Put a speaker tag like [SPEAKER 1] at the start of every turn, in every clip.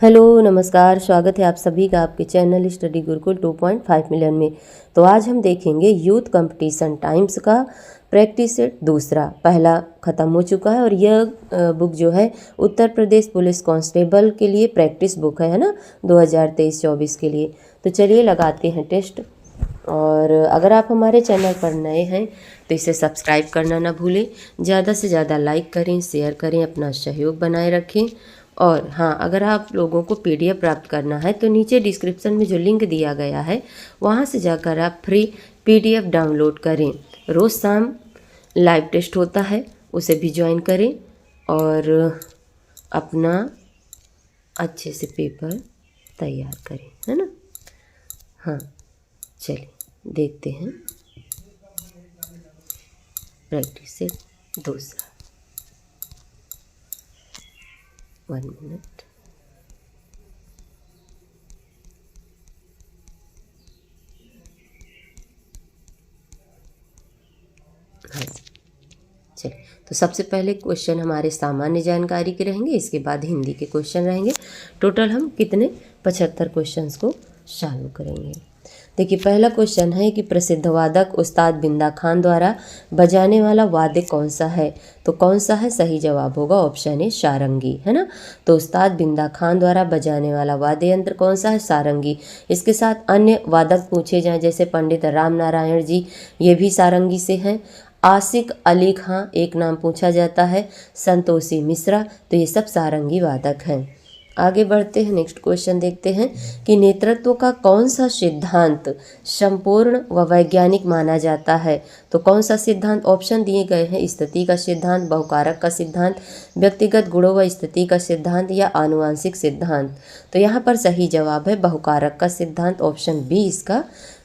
[SPEAKER 1] Hello नमस्कार, स्वागत है आप सभी का आपके चैनल स्टडी गुरुकुल 2.5 मिलियन में। तो आज हम देखेंगे यूथ कंपटीशन टाइम्स का प्रैक्टिस सेट दूसरा। पहला ख़त्म हो चुका है और यह बुक जो है उत्तर प्रदेश पुलिस कांस्टेबल के लिए प्रैक्टिस बुक है ना, 2023-24 के लिए। तो चलिए लगाते हैं टेस्ट। और अगर आप हमारे चैनल पर नए हैं तो इसे सब्सक्राइब करना ना भूलें, ज़्यादा से ज़्यादा लाइक करें, शेयर करें, अपना सहयोग बनाए रखें। और हाँ, अगर आप लोगों को पीडीएफ प्राप्त करना है तो नीचे डिस्क्रिप्शन में जो लिंक दिया गया है वहाँ से जाकर आप फ्री पीडीएफ डाउनलोड करें। रोज़ शाम लाइव टेस्ट होता है, उसे भी ज्वाइन करें और अपना अच्छे से पेपर तैयार करें, है ना। हाँ, चलिए देखते हैं प्रैक्टिस सेट दूसरा। 1 मिनट। हाँ, चलिए तो सबसे पहले क्वेश्चन हमारे सामान्य जानकारी के रहेंगे, इसके बाद हिंदी के क्वेश्चन रहेंगे। टोटल हम कितने 75 क्वेश्चंस को सॉल्व करेंगे। देखिए पहला क्वेश्चन है कि प्रसिद्ध वादक उस्ताद बिंदा खान द्वारा बजाने वाला वाद्य कौन सा है। तो कौन सा है, सही जवाब होगा ऑप्शन ए सारंगी, है ना। तो उस्ताद बिंदा खान द्वारा बजाने वाला वाद्य यंत्र कौन सा है, सारंगी। इसके साथ अन्य वादक पूछे जाएं जैसे पंडित राम नारायण जी, ये भी सारंगी से हैं। आसिक अली खां एक नाम पूछा जाता है, संतोषी मिश्रा, तो ये सब सारंगी वादक हैं। आगे बढ़ते हैं, नेक्स्ट क्वेश्चन देखते हैं कि नेतृत्व का कौन सा सिद्धांत संपूर्ण व वैज्ञानिक माना जाता है। तो कौन सा सिद्धांत, ऑप्शन दिए गए हैं, स्थिति का सिद्धांत, बहुकारक का सिद्धांत, व्यक्तिगत गुणों व स्थिति का सिद्धांत या आनुवांशिक सिद्धांत। तो यहाँ पर सही जवाब है बहुकारक का सिद्धांत, ऑप्शन बी इसका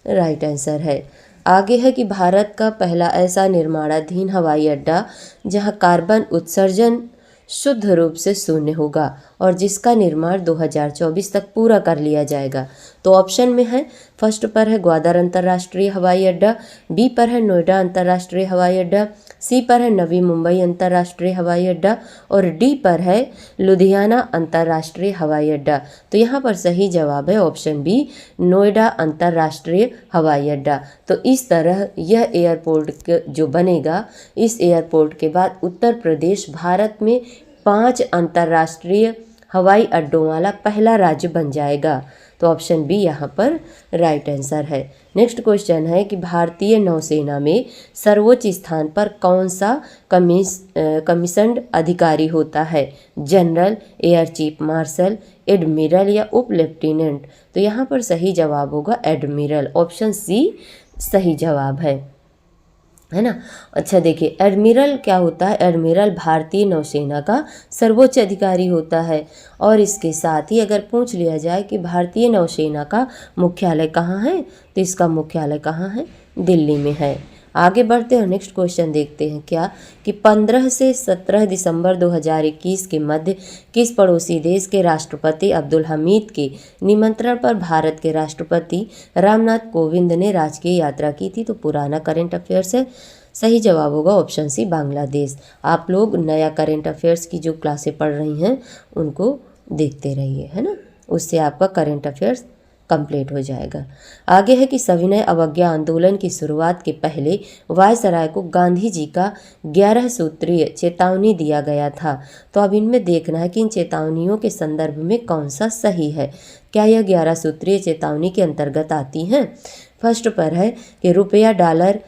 [SPEAKER 1] राइट आंसर है। आगे है कि भारत का पहला ऐसा निर्माणाधीन हवाई अड्डा जहां कार्बन उत्सर्जन शुद्ध रूप से शून्य होगा और जिसका निर्माण 2024 तक पूरा कर लिया जाएगा। तो ऑप्शन में है, फर्स्ट पर है ग्वादर अंतर्राष्ट्रीय हवाई अड्डा, बी पर है नोएडा अंतर्राष्ट्रीय हवाई अड्डा, सी पर है नवी मुंबई अंतर्राष्ट्रीय हवाई अड्डा और डी पर है लुधियाना अंतर्राष्ट्रीय हवाई अड्डा। तो यहाँ पर सही जवाब है ऑप्शन बी, नोएडा अंतर्राष्ट्रीय हवाई अड्डा। तो इस तरह यह एयरपोर्ट जो बनेगा, इस एयरपोर्ट के बाद उत्तर प्रदेश भारत में 5 अंतर्राष्ट्रीय हवाई अड्डों वाला पहला राज्य बन जाएगा। तो ऑप्शन बी यहाँ पर राइट आंसर है। नेक्स्ट क्वेश्चन है कि भारतीय नौसेना में सर्वोच्च स्थान पर कौन सा कमीशन्ड अधिकारी होता है, general, air chief marshal, admiral या उप लेफ्टिनेंट। तो यहाँ पर सही जवाब होगा एडमिरल, ऑप्शन सी सही जवाब है ना। अच्छा देखिए, एडमिरल क्या होता है, एडमिरल भारतीय नौसेना का सर्वोच्च अधिकारी होता है। और इसके साथ ही अगर पूछ लिया जाए कि भारतीय नौसेना का मुख्यालय कहाँ है, तो इसका मुख्यालय कहाँ है, दिल्ली में है। आगे बढ़ते हैं, नेक्स्ट क्वेश्चन देखते हैं क्या कि 15 से 17 दिसंबर 2021 के मध्य किस पड़ोसी देश के राष्ट्रपति अब्दुल हमीद के निमंत्रण पर भारत के राष्ट्रपति रामनाथ कोविंद ने राजकीय यात्रा की थी। तो पुराना करेंट अफेयर्स है, सही जवाब होगा ऑप्शन सी बांग्लादेश। आप लोग नया करेंट अफेयर्स की जो क्लासें पढ़ रही हैं उनको देखते रहिए, है ना, उससे आपका करेंट अफेयर्स कंप्लीट हो जाएगा। आगे है कि सविनय अवज्ञा आंदोलन की शुरुआत के पहले वायसराय को गांधी जी का 11 सूत्रीय चेतावनी दिया गया था। तो अब इनमें देखना है कि इन चेतावनियों के संदर्भ में कौन सा सही है। क्या यह 11 सूत्रीय चेतावनी के अंतर्गत आती हैं। फर्स्ट पर है कि रुपया डॉलर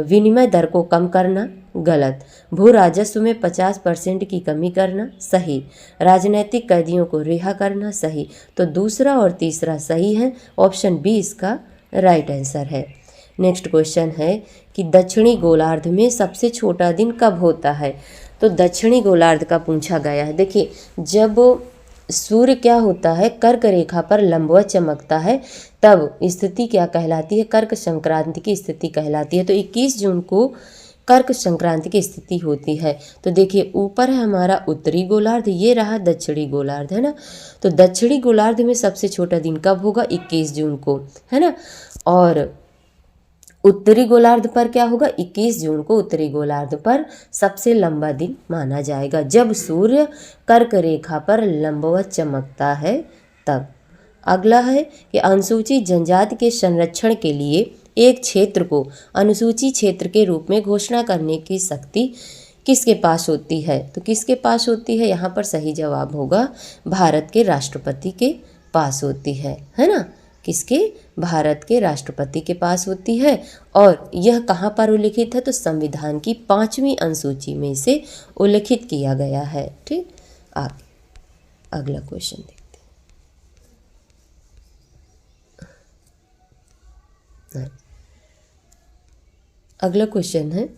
[SPEAKER 1] विनिमय दर को कम करना, गलत। भू राजस्व में 50% की कमी करना, सही। राजनैतिक कैदियों को रिहा करना, सही। तो दूसरा और तीसरा सही है, ऑप्शन बी इसका राइट आंसर है। नेक्स्ट क्वेश्चन है कि दक्षिणी गोलार्ध में सबसे छोटा दिन कब होता है। तो दक्षिणी गोलार्ध का पूछा गया है। देखिए, जब सूर्य क्या होता है, कर्क रेखा पर लंबवत चमकता है, तब स्थिति क्या कहलाती है, कर्क संक्रांति की स्थिति कहलाती है। तो 21 जून को कर्क संक्रांति की स्थिति होती है। तो देखिए, ऊपर है हमारा उत्तरी गोलार्ध, ये रहा दक्षिणी गोलार्ध, है ना। तो दक्षिणी गोलार्ध में सबसे छोटा दिन कब होगा, 21 जून को, है ना। और उत्तरी गोलार्ध पर क्या होगा, 21 जून को उत्तरी गोलार्ध पर सबसे लंबा दिन माना जाएगा, जब सूर्य कर्क रेखा पर लंबवत चमकता है तब। अगला है कि अनुसूचित जनजाति के संरक्षण के लिए एक क्षेत्र को अनुसूचित क्षेत्र के रूप में घोषणा करने की शक्ति किसके पास होती है, तो किसके पास होती है, यहाँ पर सही जवाब होगा भारत के राष्ट्रपति के पास होती है ना, किसके, भारत के राष्ट्रपति के पास होती है। और यह कहाँ पर उल्लिखित है, तो संविधान की 5वीं अनुसूची में से उल्लिखित किया गया है। ठीक, आगे अगला क्वेश्चन देखते हैं। अगला क्वेश्चन है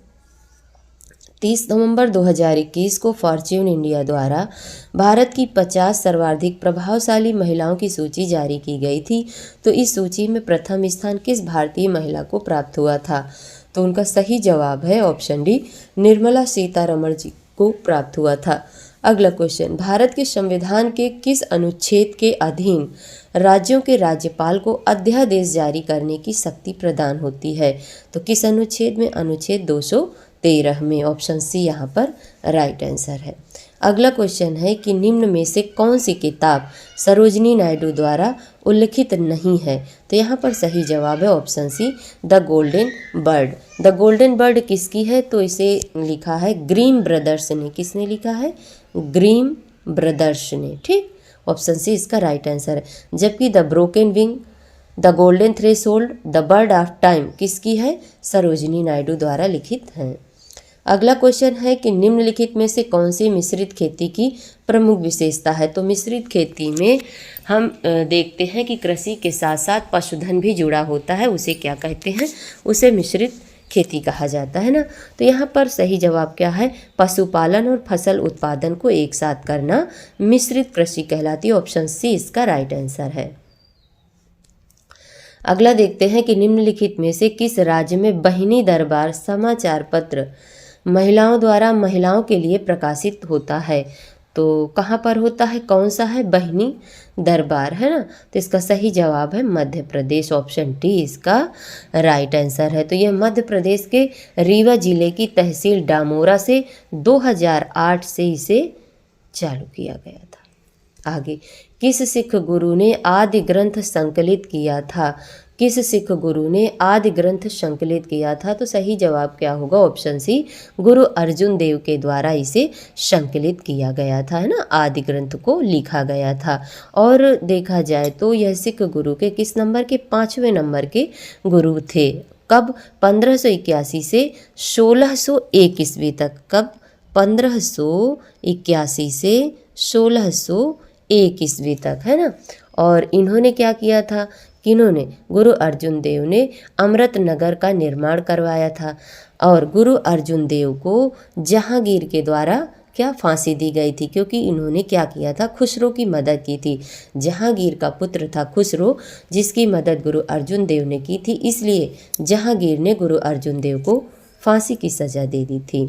[SPEAKER 1] 30 नवंबर 2021 को फॉर्च्यून इंडिया द्वारा भारत की 50 सर्वाधिक प्रभावशाली महिलाओं की सूची जारी की गई थी, तो इस सूची में प्रथम स्थान किस भारतीय महिला को प्राप्त हुआ था, तो उनका सही जवाब है ऑप्शन डी, निर्मला सीतारमण जी को प्राप्त हुआ था। अगला क्वेश्चन, भारत के संविधान के किस अनुच्छेद के अधीन राज्यों के राज्यपाल को अध्यादेश जारी करने की शक्ति प्रदान होती है, तो किस अनुच्छेद में, अनुच्छेद 213 में, ऑप्शन सी यहाँ पर राइट आंसर है। अगला क्वेश्चन है कि निम्न में से कौन सी किताब सरोजिनी नायडू द्वारा उल्लिखित नहीं है, तो यहाँ पर सही जवाब है option C, the golden bird. The golden bird किसकी है, तो इसे लिखा है ग्रीम ब्रदर्स ने, किसने लिखा है, ग्रीम ब्रदर्स ने। ठीक, ऑप्शन सी इसका राइट आंसर है। जबकि the broken wing, the golden threshold, the bird of time किसकी है, सरोजिनी नायडू द्वारा लिखित है। अगला क्वेश्चन है कि निम्नलिखित में से कौन सी मिश्रित खेती की प्रमुख विशेषता है, तो मिश्रित खेती में हम देखते हैं कि कृषि के साथ साथ पशुधन भी जुड़ा होता है, उसे क्या कहते हैं, उसे मिश्रित खेती कहा जाता है ना। तो यहाँ पर सही जवाब क्या है, पशुपालन और फसल उत्पादन को एक साथ करना मिश्रित कृषि कहलाती है, ऑप्शन सी इसका राइट आंसर है। अगला देखते हैं कि निम्नलिखित में से किस राज्य में बहिनी दरबार समाचार पत्र महिलाओं द्वारा महिलाओं के लिए प्रकाशित होता है, तो कहाँ पर होता है, कौन सा है, बहिनी दरबार है ना, तो इसका सही जवाब है मध्य प्रदेश, ऑप्शन डी इसका राइट आंसर है। तो यह मध्य प्रदेश के रीवा जिले की तहसील डामोरा से 2008 से इसे चालू किया गया था। आगे, किस सिख गुरु ने आदि ग्रंथ संकलित किया था, किस सिख गुरु ने आदि ग्रंथ संकलित किया था, तो सही जवाब क्या होगा, ऑप्शन सी, गुरु अर्जुन देव के द्वारा इसे संकलित किया गया था, है ना, आदि ग्रंथ को लिखा गया था। और देखा जाए तो यह सिख गुरु के किस नंबर के, 5वें नंबर के गुरु थे। कब, 1581 से 1601 ईस्वी तक, कब, 1581 से 1601 ईस्वी तक, है ना। और इन्होंने क्या किया था, किन्होंने, गुरु अर्जुन देव ने अमृतनगर का निर्माण करवाया था, और गुरु अर्जुन देव को जहांगीर के द्वारा क्या फांसी दी गई थी, क्योंकि इन्होंने क्या किया था, खुसरो की मदद की थी। जहांगीर का पुत्र था खुसरो, जिसकी मदद गुरु अर्जुन देव ने की थी, इसलिए जहांगीर ने गुरु अर्जुन देव को फांसी की सजा दे दी थी।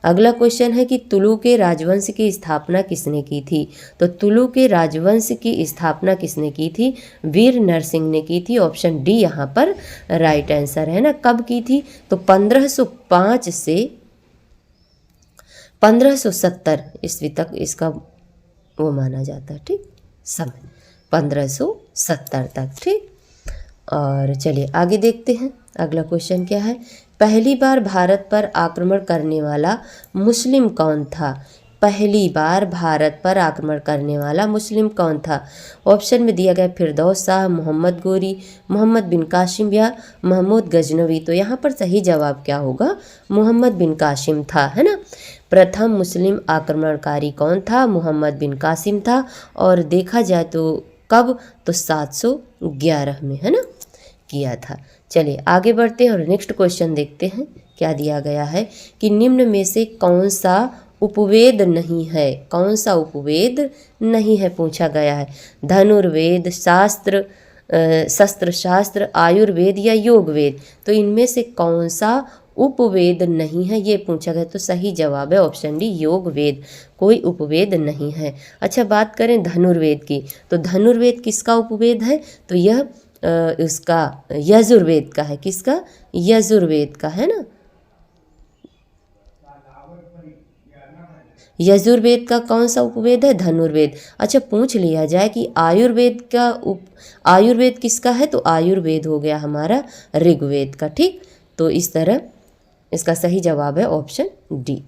[SPEAKER 1] अगला क्वेश्चन है कि तुलु के राजवंश की स्थापना किसने की थी, तो तुलु के राजवंश की स्थापना किसने की थी, वीर नरसिंह ने की थी, ऑप्शन डी यहाँ पर राइट आंसर है ना। कब की थी, तो 1505 से 1570 ईस्वी तक इसका वो माना जाता है, ठीक, समय 1570 तक। ठीक, और चलिए आगे देखते हैं अगला क्वेश्चन क्या है। पहली बार भारत पर आक्रमण करने वाला मुस्लिम कौन था, पहली बार भारत पर आक्रमण करने वाला मुस्लिम कौन था, ऑप्शन में दिया गया फिरदौस शाह, मोहम्मद गोरी, मोहम्मद बिन कासिम या महमूद गजनवी। तो यहाँ पर सही जवाब क्या होगा, मोहम्मद बिन कासिम था, है ना। प्रथम मुस्लिम आक्रमणकारी कौन था, मोहम्मद बिन कासिम था। और देखा जाए तो कब, तो 711 में, है ना, किया था। चलिए आगे बढ़ते हैं और नेक्स्ट क्वेश्चन देखते हैं क्या दिया गया है कि निम्न में से कौन सा उपवेद नहीं है, कौन सा उपवेद नहीं है पूछा गया है। धनुर्वेद, शास्त्र, शस्त्र शास्त्र, आयुर्वेद या योग वेद, तो इनमें से कौन सा उपवेद नहीं है ये पूछा गया, तो सही जवाब है ऑप्शन डी, योग वेद, कोई उपवेद नहीं है। अच्छा, बात करें धनुर्वेद की, तो धनुर्वेद किसका उपवेद है, तो यह उसका यजुर्वेद का है। किसका? यजुर्वेद का है ना। यजुर्वेद का कौन सा उपवेद है? धनुर्वेद। अच्छा, पूछ लिया जाए कि आयुर्वेद किसका है, तो आयुर्वेद हो गया हमारा ऋग्वेद का। ठीक, तो इस तरह इसका सही जवाब है ऑप्शन डी।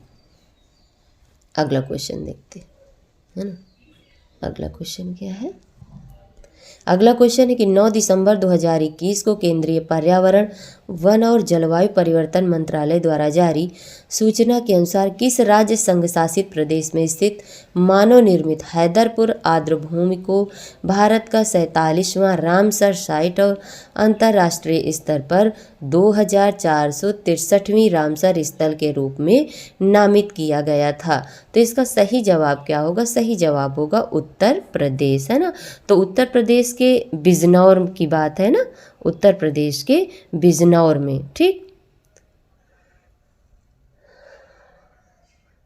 [SPEAKER 1] अगला क्वेश्चन देखते हैं, है ना। अगला क्वेश्चन क्या है? अगला क्वेश्चन है कि 9 दिसंबर 2021 को केंद्रीय पर्यावरण, वन और जलवायु परिवर्तन मंत्रालय द्वारा जारी सूचना के अनुसार किस राज्य संघ शासित प्रदेश में स्थित मानव निर्मित हैदरपुर आर्द्रभूमि को भारत का 47वां रामसर साइट और अंतर्राष्ट्रीय स्तर पर 2463वीं रामसर स्थल के रूप में नामित किया गया था? तो इसका सही जवाब क्या होगा? सही जवाब होगा उत्तर प्रदेश, है ना। तो उत्तर प्रदेश के बिजनौर की बात है ना, उत्तर प्रदेश के बिजनौर में। ठीक,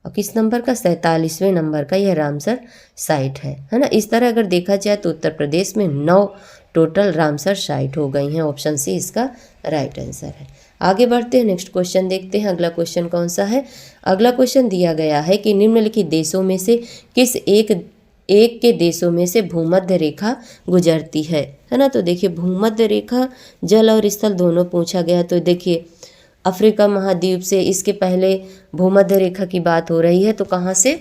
[SPEAKER 1] और किस नंबर का? 47वें नंबर का यह रामसर साइट है ना। इस तरह अगर देखा जाए तो उत्तर प्रदेश में 9 टोटल रामसर साइट हो गई हैं। ऑप्शन सी इसका राइट आंसर है। आगे बढ़ते हैं, नेक्स्ट क्वेश्चन देखते हैं। अगला क्वेश्चन कौन सा है? अगला क्वेश्चन दिया गया है कि निम्नलिखित देशों में से किस एक के देशों में से भूमध्य रेखा गुजरती है ना। तो देखिए, भूमध्य रेखा जल और स्थल दोनों पूछा गया। तो देखिए, अफ्रीका महाद्वीप से इसके पहले भूमध्य रेखा की बात हो रही है, तो कहाँ से?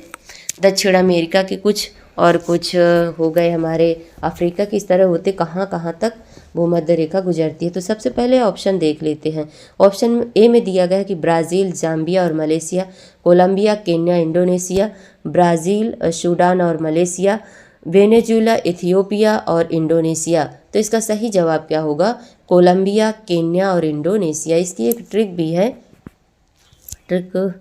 [SPEAKER 1] दक्षिण अमेरिका के कुछ और कुछ हो गए हमारे अफ्रीका की। इस तरह होते कहाँ कहाँ तक भूमध्य रेखा गुजरती है। तो सबसे पहले ऑप्शन देख लेते हैं। ऑप्शन ए में दिया गया है कि ब्राज़ील, जाम्बिया और Malaysia, Colombia, Kenya, Indonesia, Brazil, Sudan और मलेशिया, वेनेजुएला, इथियोपिया और इंडोनेशिया। तो इसका सही जवाब क्या होगा? कोलंबिया, केन्या और इंडोनेशिया। इसकी एक ट्रिक भी है। ट्रिक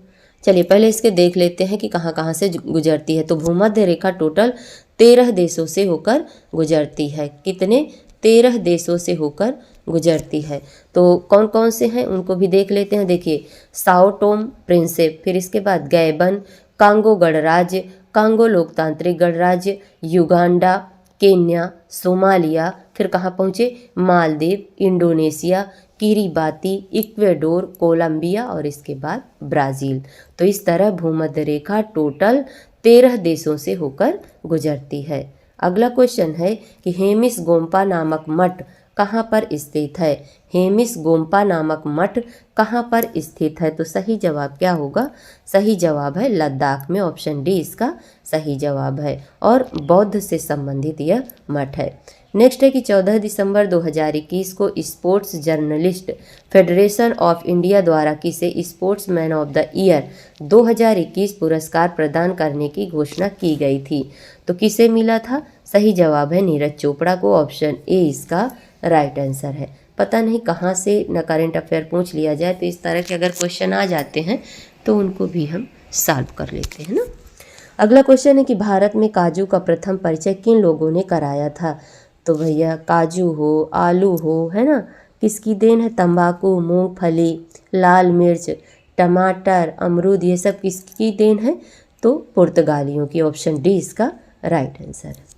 [SPEAKER 1] चलिए पहले इसके देख लेते हैं कि कहाँ कहाँ से गुजरती है। तो भूमध्य रेखा टोटल 13 देशों से होकर गुजरती है। कितने? 13 देशों से होकर गुजरती है। तो कौन कौन से हैं उनको भी देख लेते हैं। देखिए, साओ टोम प्रिंसिप, फिर इसके बाद गैबन, कांगो गणराज्य, कांगो लोकतांत्रिक गणराज्य, युगांडा, केन्या, सोमालिया, फिर कहाँ पहुँचे? Maldives, Indonesia, Kiribati, Ecuador, Colombia और इसके बाद ब्राज़ील। तो इस तरह भूमध्य रेखा टोटल 13 देशों से होकर गुजरती है। अगला क्वेश्चन है कि हेमिस गोम्पा नामक मठ कहाँ पर स्थित है? हेमिस गोम्पा नामक मठ कहाँ पर स्थित है? तो सही जवाब क्या होगा? सही जवाब है लद्दाख में। ऑप्शन डी इसका सही जवाब है और बौद्ध से संबंधित यह मठ है। नेक्स्ट है कि 14 दिसंबर 2021 को sports journalist federation of India द्वारा किसे स्पोर्ट्समैन ऑफ द ईयर 2021 पुरस्कार प्रदान करने की घोषणा की गई थी। तो किसे मिला था? सही जवाब है नीरज चोपड़ा को। ऑप्शन ए इसका राइट आंसर है। पता नहीं कहाँ से न करंट अफेयर पूछ लिया जाए, तो इस तरह के अगर क्वेश्चन आ जाते हैं तो उनको भी हम सॉल्व कर लेते हैं ना। अगला क्वेश्चन है कि भारत में काजू का प्रथम परिचय किन लोगों ने कराया था? तो भैया, काजू हो, आलू हो, है ना, किसकी देन है? तंबाकू, मूंगफली, लाल मिर्च, टमाटर, अमरूद, ये सब किसकी देन है? तो पुर्तगालियों की। ऑप्शन डी इसका राइट आंसर है।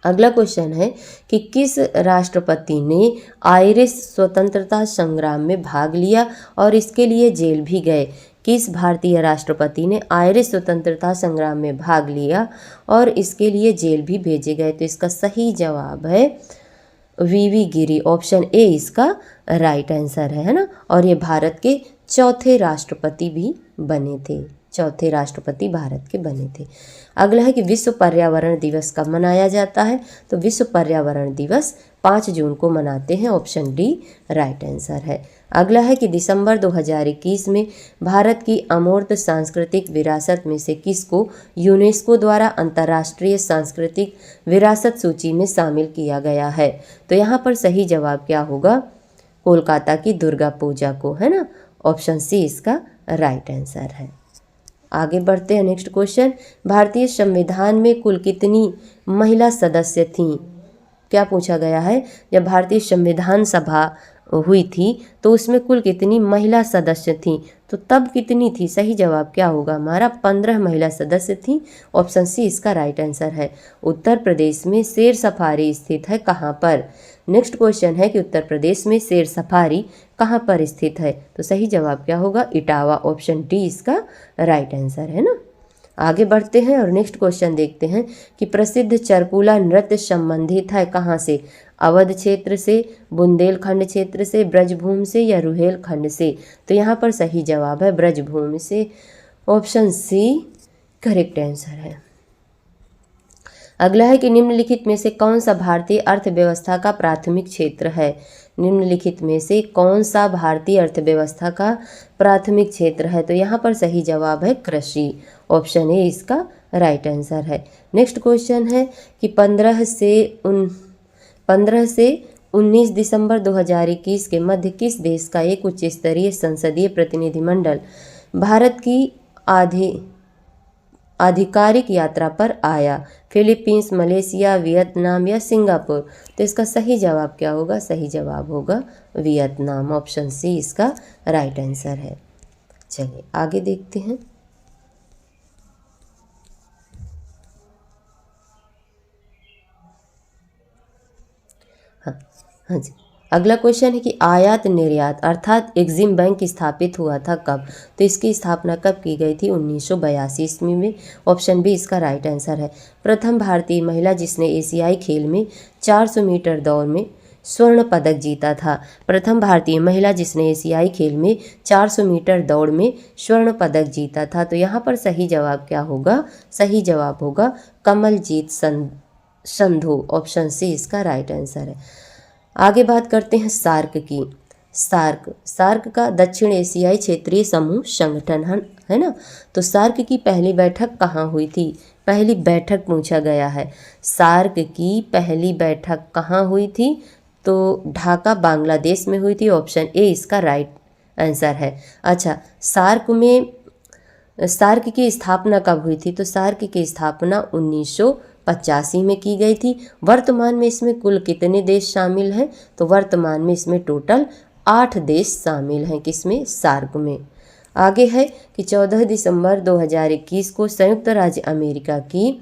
[SPEAKER 1] अगला क्वेश्चन है कि किस राष्ट्रपति ने आयरिश स्वतंत्रता संग्राम में भाग लिया और इसके लिए जेल भी गए? किस भारतीय राष्ट्रपति ने आयरिश स्वतंत्रता संग्राम में भाग लिया और इसके लिए जेल भी भेजे गए? तो इसका सही जवाब है वीवी गिरी। ऑप्शन ए इसका राइट आंसर है ना। और ये भारत के चौथे राष्ट्रपति भी बने थे। चौथे राष्ट्रपति भारत के बने थे। अगला है कि विश्व पर्यावरण दिवस कब मनाया जाता है? तो विश्व पर्यावरण दिवस 5 जून को मनाते हैं। ऑप्शन डी राइट आंसर है। अगला है कि दिसंबर 2021 में भारत की अमूर्त सांस्कृतिक विरासत में से किसको यूनेस्को द्वारा अंतर्राष्ट्रीय सांस्कृतिक विरासत सूची में शामिल किया गया है? तो यहाँ पर सही जवाब क्या होगा? कोलकाता की दुर्गा पूजा को, है ना। ऑप्शन सी इसका राइट आंसर है। आगे बढ़ते हैं, नेक्स्ट क्वेश्चन। भारतीय संविधान में कुल कितनी महिला सदस्य थीं? क्या पूछा गया है? जब भारतीय संविधान सभा हुई थी तो उसमें कुल कितनी महिला सदस्य थीं, तो तब कितनी थी? सही जवाब क्या होगा हमारा? 15 महिला सदस्य थीं। ऑप्शन सी इसका राइट आंसर है। उत्तर प्रदेश में शेर सफारी स्थित है कहाँ पर? नेक्स्ट क्वेश्चन है कि उत्तर प्रदेश में शेर सफारी कहाँ पर स्थित है, तो सही जवाब क्या होगा? इटावा। ऑप्शन डी इसका राइट आंसर है ना। आगे बढ़ते हैं और नेक्स्ट क्वेश्चन देखते हैं कि प्रसिद्ध चरकुला नृत्य संबंधित है कहाँ से? अवध क्षेत्र से, बुंदेलखंड क्षेत्र से, ब्रजभूमि से या रुहेलखंड से? तो यहाँ पर सही जवाब है ब्रजभूमि से। ऑप्शन सी करेक्ट आंसर है। अगला है कि निम्नलिखित में से कौन सा भारतीय अर्थव्यवस्था का प्राथमिक क्षेत्र है? निम्नलिखित में से कौन सा भारतीय अर्थव्यवस्था का प्राथमिक क्षेत्र है? तो यहाँ पर सही जवाब है कृषि। ऑप्शन ए इसका राइट आंसर है। नेक्स्ट क्वेश्चन है कि 15 से 19 दिसंबर 2021 के मध्य किस देश का एक उच्च स्तरीय संसदीय प्रतिनिधिमंडल भारत की आधिकारिक यात्रा पर आया? फिलीपींस, मलेशिया, वियतनाम या सिंगापुर? तो इसका सही जवाब क्या होगा? सही जवाब होगा वियतनाम। ऑप्शन सी इसका राइट आंसर है। चलिए आगे देखते हैं। हाँ जी, अगला क्वेश्चन है कि आयात निर्यात अर्थात एग्जिम बैंक स्थापित हुआ था कब? तो इसकी स्थापना कब की गई थी? 1982 ईस्वी में। ऑप्शन बी इसका राइट आंसर है। प्रथम भारतीय महिला जिसने एशियाई खेल में 400 मीटर दौड़ में स्वर्ण पदक जीता था। प्रथम भारतीय महिला जिसने एशियाई खेल में 400 मीटर दौड़ में स्वर्ण पदक जीता था। तो यहाँ पर सही जवाब क्या होगा? सही जवाब होगा कमलजीत संधू। ऑप्शन सी इसका राइट आंसर है। आगे बात करते हैं सार्क की। सार्क का दक्षिण एशियाई क्षेत्रीय समूह संगठन है ना। तो सार्क की पहली बैठक कहाँ हुई थी? पहली बैठक पूछा गया है। सार्क की पहली बैठक कहाँ हुई थी? तो ढाका बांग्लादेश में हुई थी। ऑप्शन ए इसका राइट आंसर है। अच्छा, सार्क की स्थापना कब हुई थी? तो सार्क की स्थापना 1985 में की गई थी। वर्तमान में इसमें कुल कितने देश शामिल हैं? तो वर्तमान में इसमें टोटल 8 देश शामिल हैं। किसमें? सार्क में। आगे है कि 14 दिसंबर 2021 को संयुक्त राज्य अमेरिका की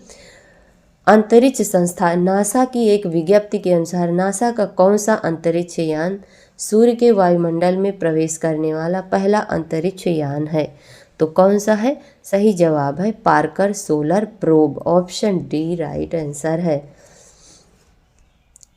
[SPEAKER 1] अंतरिक्ष संस्था नासा की एक विज्ञप्ति के अनुसार नासा का कौन सा अंतरिक्ष यान सूर्य के वायुमंडल में प्रवेश करने वाला पहला अंतरिक्ष यान है? तो कौन सा है? सही जवाब है Parker solar probe. Option D right answer है।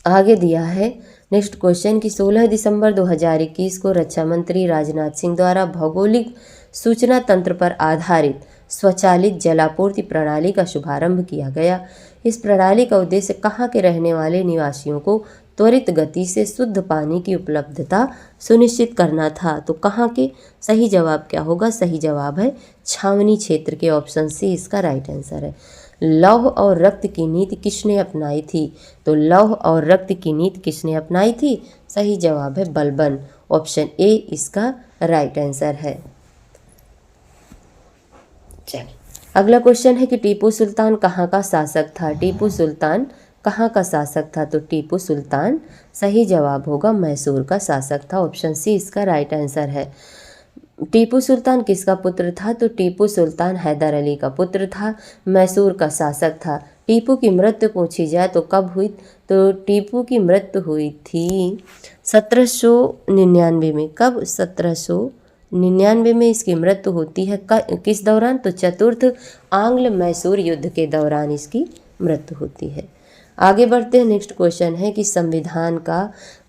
[SPEAKER 1] आगे दिया है नेक्स्ट क्वेश्चन कि 16 दिसंबर 2021 को रक्षा मंत्री राजनाथ सिंह द्वारा भौगोलिक सूचना तंत्र पर आधारित स्वचालित जलापूर्ति प्रणाली का शुभारंभ किया गया। इस प्रणाली का उद्देश्य कहाँ के रहने वाले निवासियों को त्वरित गति से शुद्ध पानी की उपलब्धता सुनिश्चित करना था। तो कहाँ के? सही जवाब क्या होगा? सही जवाब है छावनी क्षेत्र के। ऑप्शन सी इसका राइट आंसर है। लौह और रक्त की नीति किसने अपनाई थी? तो लौह और रक्त की नीति किसने अपनाई थी? सही जवाब है बलबन। ऑप्शन ए इसका राइट आंसर है। चलिए अगला क्वेश्चन है कि टीपू सुल्तान कहाँ का शासक था? टीपू सुल्तान कहाँ का शासक था? तो टीपू सुल्तान सही जवाब होगा मैसूर का शासक था। ऑप्शन सी इसका राइट आंसर है। टीपू सुल्तान किसका पुत्र था? तो टीपू सुल्तान हैदर अली का पुत्र था, मैसूर का शासक था। टीपू की मृत्यु पूछी जाए तो कब हुई? तो टीपू की मृत्यु हुई थी 1799 में। कब? 1799 में इसकी मृत्यु होती है। किस दौरान? तो चतुर्थ आंग्ल मैसूर युद्ध के दौरान इसकी मृत्यु होती है। आगे बढ़ते हैं। नेक्स्ट क्वेश्चन है कि संविधान का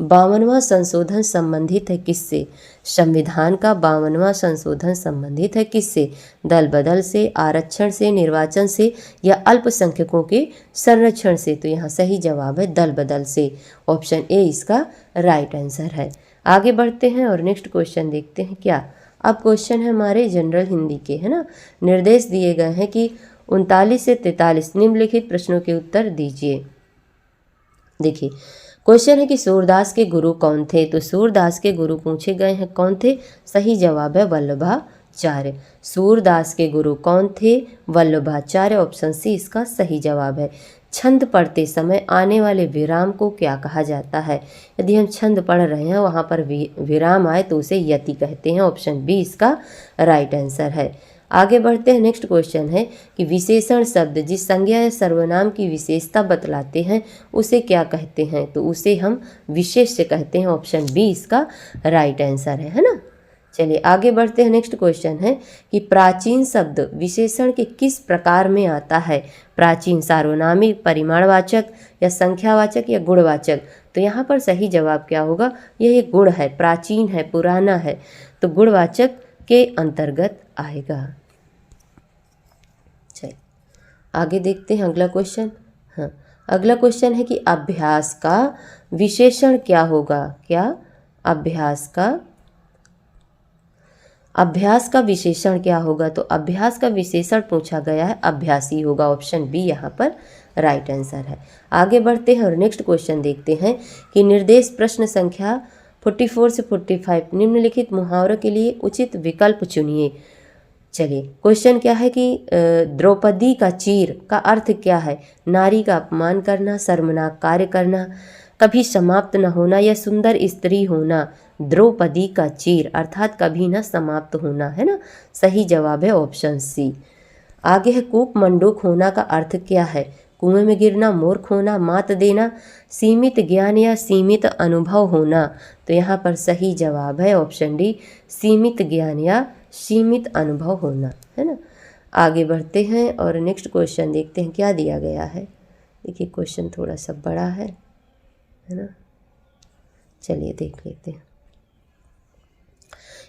[SPEAKER 1] 52वां संशोधन संबंधित है किससे? संविधान का 52वां संशोधन संबंधित है किससे? दल बदल से, आरक्षण से, निर्वाचन से या अल्पसंख्यकों के संरक्षण से? तो यहाँ सही जवाब है दल बदल से। ऑप्शन ए इसका राइट आंसर है। आगे बढ़ते हैं और नेक्स्ट क्वेश्चन देखते हैं क्या। अब क्वेश्चन है हमारे जनरल हिंदी के, है ना। निर्देश दिए गए हैं कि 39 से 43 निम्नलिखित प्रश्नों के उत्तर दीजिए। देखिए क्वेश्चन है कि सूरदास के गुरु कौन थे? तो सूरदास के गुरु पूछे गए हैं कौन थे? सही जवाब है वल्लभाचार्य। सूरदास के गुरु कौन थे? वल्लभाचार्य। ऑप्शन सी इसका सही जवाब है। छंद पढ़ते समय आने वाले विराम को क्या कहा जाता है? यदि हम छंद पढ़ रहे हैं वहाँ पर विराम आए तो उसे यति कहते हैं। ऑप्शन बी इसका राइट आंसर है। आगे बढ़ते हैं। नेक्स्ट क्वेश्चन है कि विशेषण शब्द जिस संज्ञा या सर्वनाम की विशेषता बतलाते हैं उसे क्या कहते हैं? तो उसे हम विशेष्य कहते हैं। ऑप्शन बी इसका राइट आंसर है ना। चलिए आगे बढ़ते हैं। नेक्स्ट क्वेश्चन है कि प्राचीन शब्द विशेषण के किस प्रकार में आता है? प्राचीन सार्वनामिक, परिमाणवाचक या संख्यावाचक या गुणवाचक? तो यहाँ पर सही जवाब क्या होगा? यह एक गुण है, प्राचीन है, पुराना है, तो गुणवाचक के अंतर्गत आएगा। चलिए आगे देखते हैं अगला क्वेश्चन। हाँ, अगला क्वेश्चन है कि अभ्यास का विशेषण क्या होगा? क्या? अभ्यास का विशेषण क्या होगा? तो अभ्यास का विशेषण पूछा गया है, अभ्यासी होगा। ऑप्शन बी यहाँ पर राइट आंसर है। आगे बढ़ते हैं और नेक्स्ट क्वेश्चन देखते हैं कि निर्देश प्रश्न संख्या 44 से 45 निम्नलिखित मुहावरों के लिए उचित विकल्प चुनिए। चलिए क्वेश्चन क्या है कि द्रौपदी का चीर का अर्थ क्या है? नारी का अपमान करना, शर्मनाक कार्य करना, कभी समाप्त न होना या सुंदर स्त्री होना। द्रौपदी का चीर अर्थात कभी न समाप्त होना, है ना। सही जवाब है ऑप्शन सी। आगे है कूप मंडूक होना का अर्थ क्या है? कुएं में गिरना, मूर्ख होना, मात देना, सीमित ज्ञान या सीमित अनुभव होना। तो यहाँ पर सही जवाब है ऑप्शन डी, सीमित ज्ञान या सीमित अनुभव होना, है ना। आगे बढ़ते हैं और नेक्स्ट क्वेश्चन देखते हैं क्या दिया गया है। देखिए क्वेश्चन थोड़ा सा बड़ा है ना। चलिए देख लेते हैं।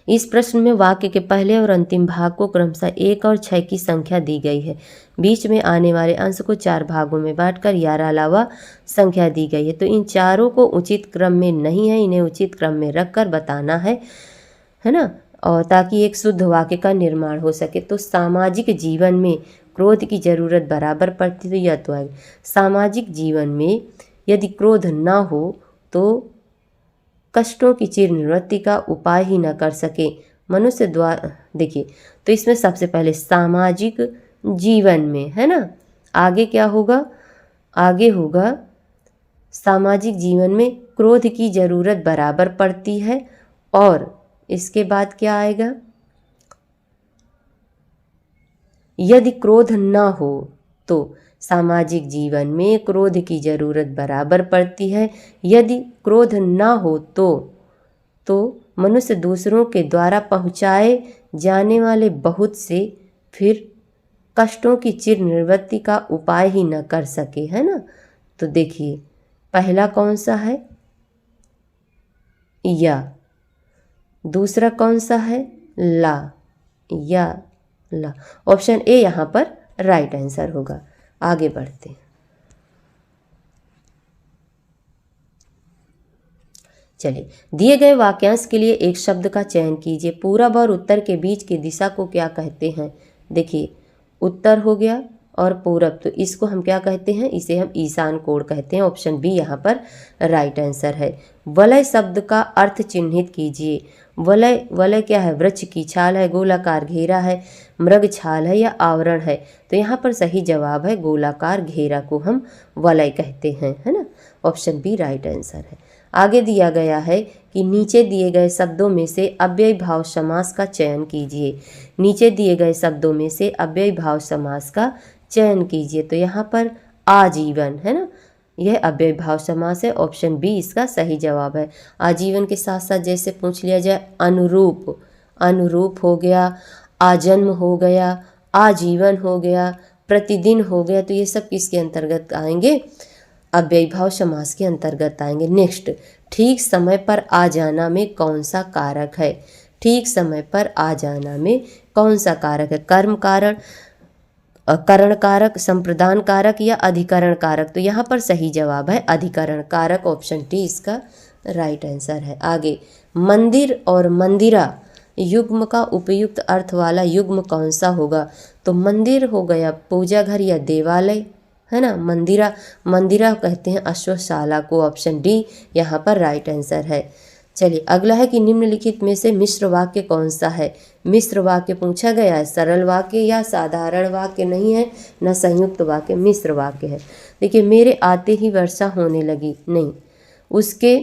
[SPEAKER 1] इस प्रश्न में वाक्य के पहले और अंतिम भाग को क्रमशः 1 और 6 की संख्या दी गई है। बीच में आने वाले अंश को 4 भागों में बांटकर 11 अलावा संख्या दी गई है। तो इन चारों को उचित क्रम में नहीं है, इन्हें उचित क्रम में रखकर बताना है ना, और ताकि एक शुद्ध वाक्य का निर्माण हो सके। तो सामाजिक जीवन में क्रोध की जरूरत बराबर पड़ती, तो यह तो है। सामाजिक जीवन में यदि क्रोध न हो तो कष्टों की चिर निवृत्ति का उपाय ही न कर सके मनुष्य द्वारा। देखिए तो इसमें सबसे पहले सामाजिक जीवन में, है ना। आगे क्या होगा? आगे होगा सामाजिक जीवन में क्रोध की जरूरत बराबर पड़ती है, और इसके बाद क्या आएगा? यदि क्रोध न हो तो सामाजिक जीवन में क्रोध की जरूरत बराबर पड़ती है। यदि क्रोध न हो तो मनुष्य दूसरों के द्वारा पहुँचाए जाने वाले बहुत से फिर कष्टों की चिर निवृत्ति का उपाय ही न कर सके, है ना। तो देखिए पहला कौन सा है? या। दूसरा कौन सा है? ला। या ला। ऑप्शन ए यहाँ पर राइट आंसर होगा। आगे बढ़ते हैं। चलिए दिए गए वाक्यांश के लिए एक शब्द का चयन कीजिए। पूरब और उत्तर के बीच की दिशा को क्या कहते हैं? देखिए उत्तर हो गया और पूरब, तो इसको हम क्या कहते हैं? इसे हम ईशान कोण कहते हैं। ऑप्शन बी यहाँ पर राइट आंसर है। वलय शब्द का अर्थ चिन्हित कीजिए। वलय, वलय क्या है? वृक्ष की छाल है, गोलाकार घेरा है, मृग छाल है या आवरण है? तो यहाँ पर सही जवाब है गोलाकार घेरा को हम वलय कहते हैं, है ना। ऑप्शन बी राइट आंसर है। आगे दिया गया है कि नीचे दिए गए शब्दों में से अव्ययी भाव समास का चयन कीजिए। नीचे दिए गए शब्दों में से अव्ययी भाव समास का चयन कीजिए। तो यहाँ पर आजीवन, है ना, यह अव्ययी भाव समास है। ऑप्शन बी इसका सही जवाब है। आजीवन के साथ साथ जैसे पूछ लिया जाए अनुरूप, अनुरूप हो गया, आजन्म हो गया, आजीवन हो गया, प्रतिदिन हो गया, तो ये सब किसके अंतर्गत आएंगे? अव्ययी भाव समास के अंतर्गत आएंगे। नेक्स्ट, ठीक समय पर आ जाना में कौन सा कारक है? ठीक समय पर आ जाना में कौन सा कारक है? कर्म कारण, करण कारक, संप्रदान कारक या अधिकरण कारक? तो यहाँ पर सही जवाब है अधिकरण कारक। ऑप्शन डी इसका राइट आंसर है। आगे, मंदिर और मंदिरा युग्म का उपयुक्त अर्थ वाला युग्म कौन सा होगा? तो मंदिर हो गया पूजा घर या देवालय, है ना। मंदिरा, मंदिरा कहते हैं अश्वशाला को। ऑप्शन डी यहाँ पर राइट आंसर है। चलिए अगला है कि निम्नलिखित में से मिश्र वाक्य कौन सा है? मिश्र वाक्य पूछा गया है, सरल वाक्य या साधारण वाक्य नहीं है, न संयुक्त वाक्य, मिश्र वाक्य है। देखिए, मेरे आते ही वर्षा होने लगी, नहीं, उसके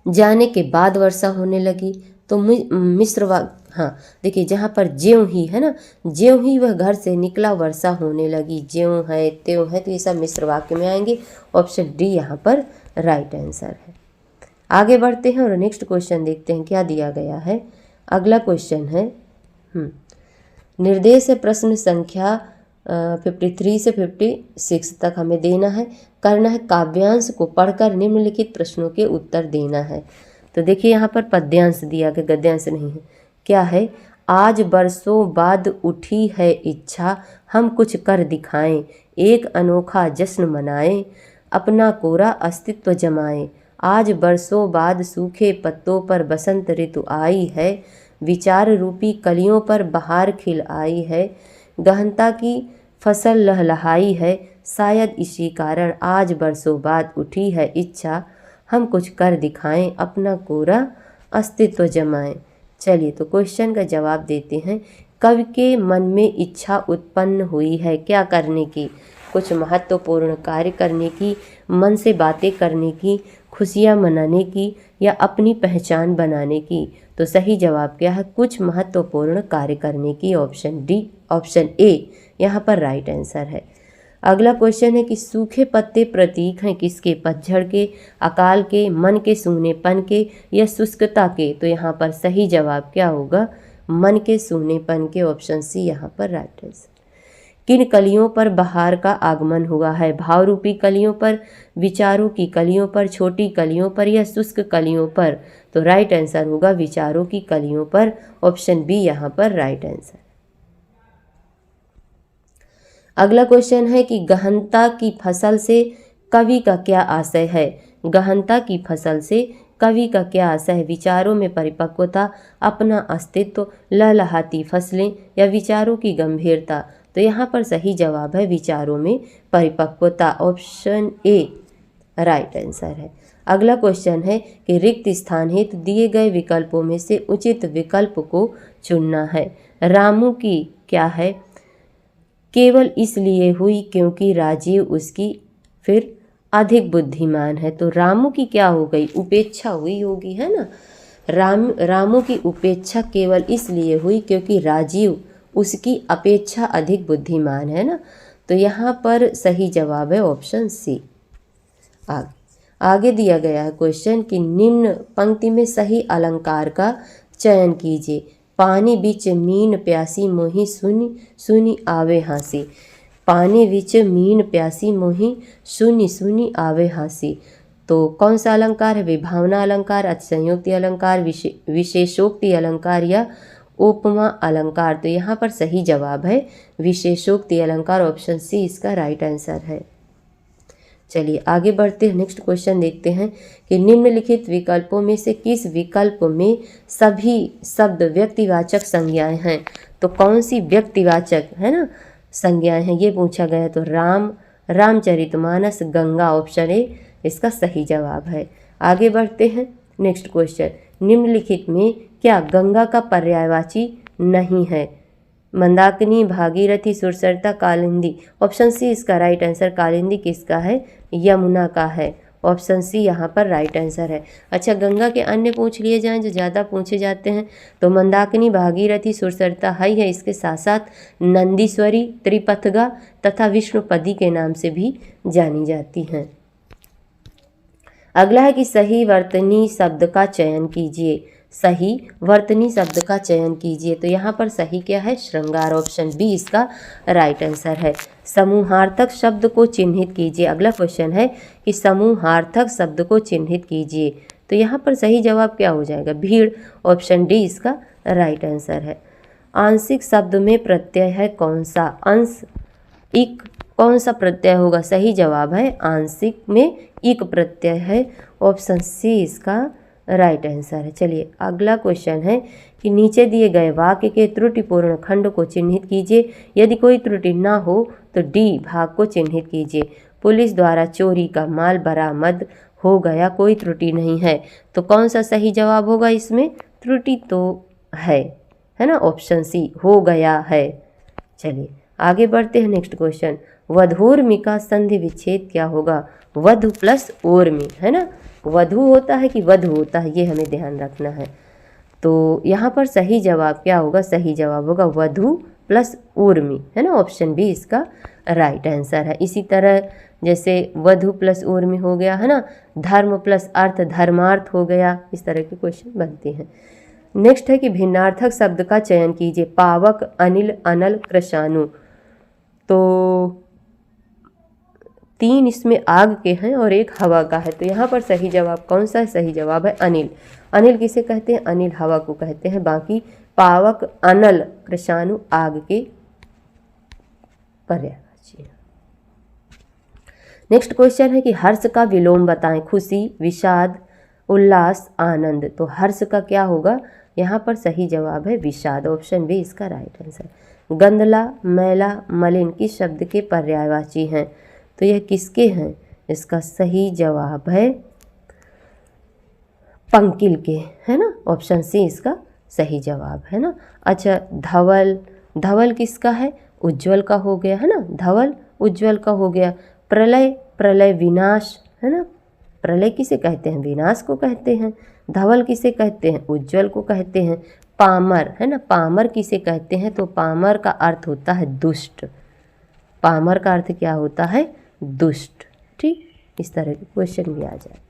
[SPEAKER 1] जाने के बाद वर्षा होने लगी, तो मिश्र वाक्य। हाँ, देखिए जहाँ पर ज्यों ही है ना, ज्यों ही वह घर से निकला वर्षा होने लगी, ज्यों है त्यों है, तो ये सब मिश्र वाक्य में आएंगे। ऑप्शन डी यहाँ पर राइट आंसर है। आगे बढ़ते हैं और नेक्स्ट क्वेश्चन देखते हैं क्या दिया गया है। अगला क्वेश्चन है निर्देश है प्रश्न संख्या 53 से 56 तक हमें देना है, करना है काव्यांश को पढ़कर निम्नलिखित प्रश्नों के उत्तर देना है। तो देखिए यहाँ पर पद्यांश दिया गया, गद्यांश नहीं है। क्या है, आज बरसों बाद उठी है इच्छा, हम कुछ कर दिखाएं, एक अनोखा जश्न मनाएं, अपना कोरा अस्तित्व जमाएं। आज बरसों बाद सूखे पत्तों पर बसंत ऋतु आई है, विचार रूपी कलियों पर बहार खिल आई है, गहनता की फसल लहलहाई है, शायद इसी कारण आज बरसों बाद उठी है इच्छा, हम कुछ कर दिखाएं, अपना कोरा अस्तित्व जमाएं। चलिए तो क्वेश्चन का जवाब देते हैं। कवि के मन में इच्छा उत्पन्न हुई है क्या करने की, कुछ महत्वपूर्ण कार्य करने की, मन से बातें करने की, खुशियाँ मनाने की, या अपनी पहचान बनाने की। तो सही जवाब क्या है, कुछ महत्वपूर्ण कार्य करने की। ऑप्शन डी, ऑप्शन ए यहाँ पर राइट आंसर है। अगला क्वेश्चन है कि सूखे पत्ते प्रतीक हैं किसके, पतझड़ के, अकाल के, मन के सूनेपन के, या शुष्कता के। तो यहाँ पर सही जवाब क्या होगा, मन के सूनेपन के। ऑप्शन सी यहाँ पर राइट आंसर। किन कलियों पर बहार का आगमन हुआ है, भाव रूपी कलियों पर, विचारों की कलियों पर, छोटी कलियों पर, या शुष्क कलियों पर। तो राइट आंसर होगा विचारों की कलियों पर। ऑप्शन बी यहाँ पर राइट आंसर। अगला क्वेश्चन है कि गहनता की फसल से कवि का क्या आशय है। गहनता की फसल से कवि का क्या आशय है, विचारों में परिपक्वता, अपना अस्तित्व, लहलहाती फसलें, या विचारों की गंभीरता। तो यहाँ पर सही जवाब है विचारों में परिपक्वता। ऑप्शन ए राइट आंसर है। अगला क्वेश्चन है कि रिक्त स्थान हेतु दिए गए विकल्पों में से उचित विकल्प को चुनना है। रामू की क्या है, केवल इसलिए हुई क्योंकि राजीव उसकी फिर अधिक बुद्धिमान है। तो रामू की क्या हो गई, उपेक्षा हुई होगी, है ना। रामू की उपेक्षा केवल इसलिए हुई क्योंकि राजीव उसकी अपेक्षा अधिक बुद्धिमान है ना। तो यहाँ पर सही जवाब है ऑप्शन सी। आगे दिया गया है क्वेश्चन कि निम्न पंक्ति में सही अलंकार का चयन कीजिए। पानी बिच मीन प्यासी मोही सुनी सुनी आवे हासी। पानी बिच मीन प्यासी मोही सुनी सुनी आवे हासी। तो कौन सा अलंकार है, विभावना अलंकार, अतिशयोक्ति अलंकार, विशेषोक्ति अलंकार, या उपमा अलंकार। तो यहाँ पर सही जवाब है विशेषोक्ति अलंकार। ऑप्शन सी इसका राइट आंसर है। चलिए आगे बढ़ते हैं, नेक्स्ट क्वेश्चन देखते हैं कि निम्नलिखित विकल्पों में से किस विकल्प में सभी शब्द व्यक्तिवाचक संज्ञाएं हैं। तो कौन सी व्यक्तिवाचक है ना संज्ञाएं हैं ये पूछा गया है। तो राम, रामचरितमानस, गंगा। ऑप्शन ए इसका सही जवाब है। आगे बढ़ते हैं, नेक्स्ट क्वेश्चन, निम्नलिखित में क्या गंगा का पर्यायवाची नहीं है। मंदाकिनी, भागीरथी, सुरसरिता, कालिंदी। ऑप्शन सी इसका राइट आंसर। कालिंदी किसका है, यमुना का है। ऑप्शन सी यहाँ पर राइट आंसर है। अच्छा, गंगा के अन्य पूछ लिए जाएं जो ज़्यादा पूछे जाते हैं। तो मंदाकिनी, भागीरथी, सुरसरिता है, इसके साथ साथ नंदीश्वरी, त्रिपथगा तथा विष्णुपदी के नाम से भी जानी जाती हैं। अगला है कि सही वर्तनी शब्द का चयन कीजिए। सही वर्तनी शब्द का चयन कीजिए। तो यहाँ पर सही क्या है, श्रृंगार। ऑप्शन बी इसका राइट आंसर है। समूहार्थक शब्द को चिन्हित कीजिए। अगला क्वेश्चन है कि समूहार्थक शब्द को चिन्हित कीजिए। तो यहाँ पर सही जवाब क्या हो जाएगा, भीड़। ऑप्शन डी इसका राइट आंसर है। आंशिक शब्द में प्रत्यय है कौन सा, अंश, इक, कौन सा प्रत्यय होगा, सही जवाब है आंशिक में इक प्रत्यय है। ऑप्शन सी इसका राइट आंसर है। चलिए अगला क्वेश्चन है कि नीचे दिए गए वाक्य के त्रुटिपूर्ण खंड को चिन्हित कीजिए। यदि कोई त्रुटि ना हो तो डी भाग को चिन्हित कीजिए। पुलिस द्वारा चोरी का माल बरामद हो गया, कोई त्रुटि नहीं है। तो कौन सा सही जवाब होगा इसमें, त्रुटि तो है ना, ऑप्शन सी हो गया है। चलिए आगे बढ़ते हैं। नेक्स्ट क्वेश्चन, वधूर्मी का संधि विच्छेद क्या होगा? वधु प्लस ऊर्मी, है ना, वधु होता है कि वधु होता है, ये हमें ध्यान रखना है। तो यहाँ पर सही जवाब क्या होगा? सही जवाब होगा वधु प्लस ऊर्मी, है ना, ऑप्शन बी इसका राइट आंसर है। इसी तरह जैसे वधु प्लस ऊर्मी हो गया, है ना, धर्म प्लस अर्थ धर्मार्थ हो गया, इस तरह के क्वेश्चन बनते हैं। नेक्स्ट है कि भिन्नार्थक शब्द का चयन कीजिए। पावक, अनिल, अनल, कृशाणु। तो 3 इसमें आग के हैं और 1 हवा का है, तो यहाँ पर सही जवाब कौन सा है? सही जवाब है अनिल। अनिल किसे कहते हैं? अनिल हवा को कहते हैं। बाकी पावक, अनल, कृशाणु आग के पर्यायवाची है। नेक्स्ट क्वेश्चन है कि हर्ष का विलोम बताएं। खुशी, विषाद, उल्लास, आनंद। तो हर्ष का क्या होगा? यहाँ पर सही जवाब है विषाद, ऑप्शन बी इसका राइट आंसर। गंदला, मैला, मलिन किस शब्द के पर्यायवाची हैं? तो यह किसके हैं? इसका सही जवाब है पंकिल के, है ना, ऑप्शन सी इसका सही जवाब है ना। अच्छा, धवल, धवल किसका है? उज्ज्वल का हो गया, है ना, धवल उज्ज्वल का हो गया। प्रलय, प्रलय विनाश, है ना, प्रलय किसे कहते हैं? विनाश को कहते हैं। धवल किसे कहते हैं? उज्ज्वल को कहते हैं। पामर, है ना, पामर किसे कहते हैं? तो पामर का अर्थ होता है दुष्ट। पामर का अर्थ क्या होता है? दुष्ट। ठीक, इस तरह के क्वेश्चन भी आ जाते हैं।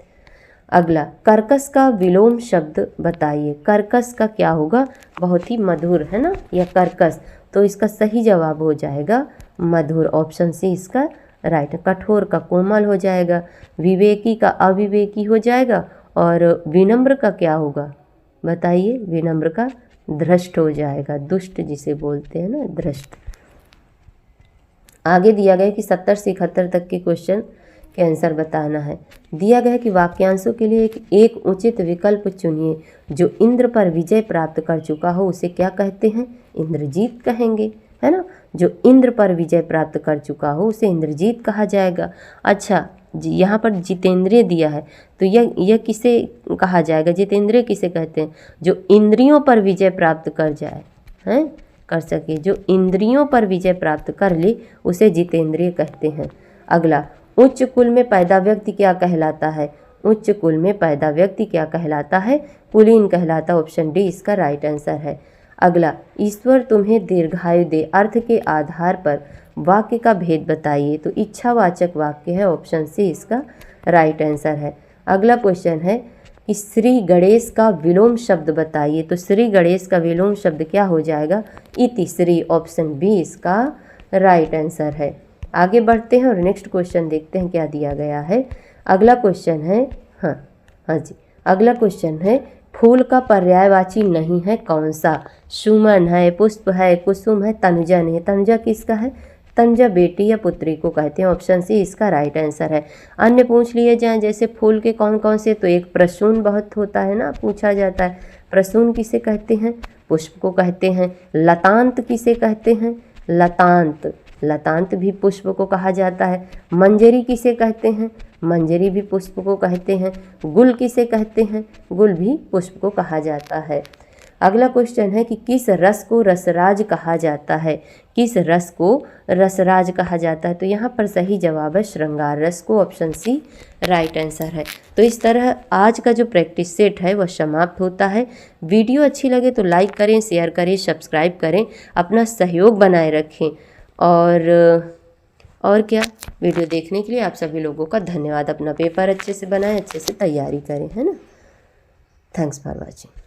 [SPEAKER 1] अगला, कर्कश का विलोम शब्द बताइए। कर्कश का क्या होगा? बहुत ही मधुर, है ना, या कर्कश, तो इसका सही जवाब हो जाएगा मधुर, ऑप्शन सी इसका राइट। कठोर का कोमल हो जाएगा, विवेकी का अविवेकी हो जाएगा, और विनम्र का क्या होगा? बताइए, विनम्र का धृष्ट हो जाएगा, दुष्ट जिसे बोलते हैं ना, धृष्ट। आगे दिया गया कि 70 से 71 तक के क्वेश्चन के आंसर बताना है। दिया गया कि वाक्यांशों के लिए एक उचित विकल्प चुनिए। जो इंद्र पर विजय प्राप्त कर चुका हो उसे क्या कहते हैं? इंद्रजीत कहेंगे, है ना, जो इंद्र पर विजय प्राप्त कर चुका हो उसे इंद्रजीत कहा जाएगा। अच्छा, यहाँ पर जितेंद्रिय दिया है, तो यह किसे कहा जाएगा? जितेंद्रिय किसे कहते हैं? जो इंद्रियों पर विजय प्राप्त कर जाए, हैं, कर सके, जो इंद्रियों पर विजय प्राप्त कर ले उसे जितेंद्रिय कहते हैं। अगला, उच्च कुल में पैदा व्यक्ति क्या कहलाता है? उच्च कुल में पैदा व्यक्ति क्या कहलाता है? कुलीन कहलाता, ऑप्शन डी इसका राइट आंसर है। अगला, ईश्वर तुम्हें दीर्घायु दे, अर्थ के आधार पर वाक्य का भेद बताइए। तो इच्छावाचक वाक्य है, ऑप्शन सी इसका राइट आंसर है। अगला क्वेश्चन है कि श्री गणेश का विलोम शब्द बताइए। तो श्री गणेश का विलोम शब्द क्या हो जाएगा? इति श्री, ऑप्शन बी इसका राइट आंसर है। आगे बढ़ते हैं और नेक्स्ट क्वेश्चन देखते हैं क्या दिया गया है। अगला क्वेश्चन है, हाँ जी, अगला क्वेश्चन है फूल का पर्यायवाची नहीं है कौन सा? सुमन है, पुष्प है, कुसुम है, तनुजा नहीं है। तनुजा किसका है? तनुजा बेटी या पुत्री को कहते हैं, ऑप्शन सी इसका राइट आंसर है। अन्य पूछ लिए जाएं, जैसे फूल के कौन कौन से, तो एक प्रसून बहुत होता है ना, पूछा जाता है। प्रसून किसे कहते हैं? पुष्प को कहते हैं। लतांत किसे कहते हैं? लतांत, लतांत भी पुष्प को कहा जाता है। मंजरी किसे कहते हैं? मंजरी भी पुष्प को कहते हैं। गुल किसे कहते हैं? गुल भी पुष्प को कहा जाता है। अगला क्वेश्चन है कि किस रस को रसराज कहा जाता है? किस रस को रसराज कहा जाता है? तो यहाँ पर सही जवाब है श्रृंगार रस को, ऑप्शन सी राइट आंसर है। तो इस तरह आज का जो प्रैक्टिस सेट है वह समाप्त होता है। वीडियो अच्छी लगे तो लाइक करें, शेयर करें, सब्सक्राइब करें, अपना सहयोग बनाए रखें। और क्या, वीडियो देखने के लिए आप सभी लोगों का धन्यवाद। अपना पेपर अच्छे से बनाएं, अच्छे से तैयारी करें, है ना। Thanks for watching.